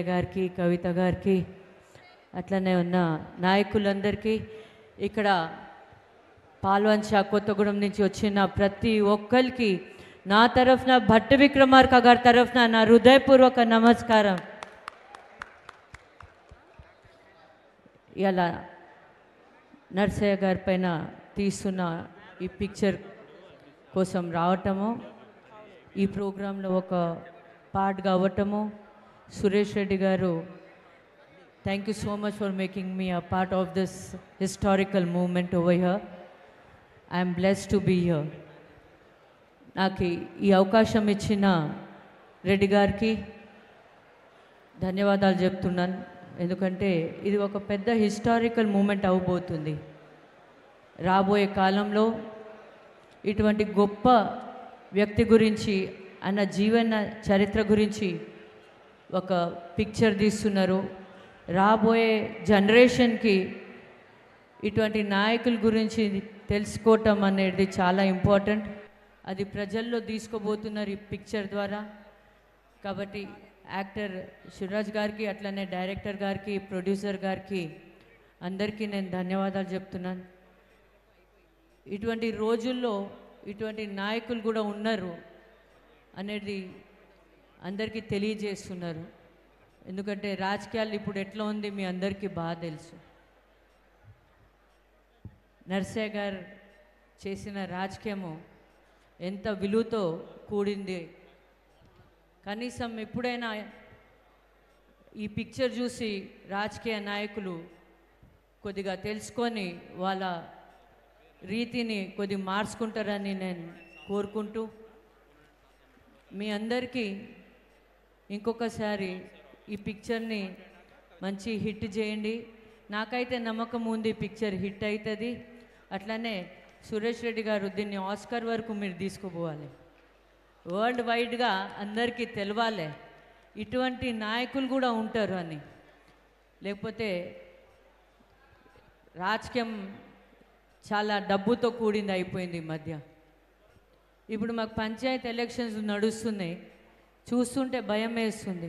గారికి కవిత గారికి అట్లనే ఉన్న నాయకులందరికీ ఇక్కడ పాల్వంచ కొత్తగూడెం నుంచి వచ్చిన ప్రతి ఒక్కరికి నా తరఫున భట్టి విక్రమార్క గారి తరఫున నా హృదయపూర్వక నమస్కారం. ఇలా నర్సయ్య గారి పైన తీస్తున్న ఈ పిక్చర్ కోసం రావటము, ఈ ప్రోగ్రాంలో ఒక పార్ట్గా అవ్వటము, Suresh Reddy garu, thank you so much for making me a part of this historical moment over here. I'm blessed to be here. నాకు ఈ అవకాశం ఇచ్చిన రెడ్డి గారికి ధన్యవాదాలు చెప్తున్నాను. ఎందుకంటే ఇది ఒక పెద్ద హిస్టారికల్ మూమెంట్ అవ్వబోతుంది. రాబోయే కాలంలో ఇటువంటి గొప్ప వ్యక్తి గురించి, అన్న జీవన చరిత్ర గురించి ఒక పిక్చర్ తీస్తున్నారు. రాబోయే జనరేషన్కి ఇటువంటి నాయకుల గురించి తెలుసుకోవటం అనేది చాలా ఇంపార్టెంట్. అది ప్రజల్లో తీసుకుపోతున్నారు ఈ పిక్చర్ ద్వారా. కాబట్టి యాక్టర్ శివరాజ్ గారికి, అట్లనే డైరెక్టర్ గారికి, ప్రొడ్యూసర్ గారికి అందరికీ నేను ధన్యవాదాలు చెప్తున్నాను. ఇటువంటి రోజుల్లో ఇటువంటి నాయకులు కూడా ఉన్నారు అనేది అందరికీ తెలియజేస్తున్నారు. ఎందుకంటే రాజకీయాలు ఇప్పుడు ఎట్లా ఉంది మీ అందరికీ బాగా తెలుసు. నర్సయ్య గారు చేసిన రాజకీయము ఎంత విలువతో కూడింది. కనీసం ఎప్పుడైనా ఈ పిక్చర్ చూసి రాజకీయ నాయకులు కొద్దిగా తెలుసుకొని వాళ్ళ రీతిని కొద్దిగా మార్చుకుంటారని నేను కోరుకుంటూ, మీ అందరికీ ఇంకొకసారి ఈ పిక్చర్ని మంచి హిట్ చేయండి. నాకైతే నమ్మకం ఉంది ఈ పిక్చర్ హిట్ అవుతుంది. అట్లనే సురేష్ రెడ్డి గారు దీన్ని ఆస్కార్ వరకు మీరు తీసుకుపోవాలి. వరల్డ్ వైడ్గా అందరికీ తెలవాలి ఇటువంటి నాయకులు కూడా ఉంటారు అని. లేకపోతే రాజకీయం చాలా డబ్బుతో కూడింది అయిపోయింది ఈ మధ్య. ఇప్పుడు మాకు పంచాయతీ ఎలక్షన్స్ నడుస్తున్నాయి, చూస్తుంటే భయం వేస్తుంది.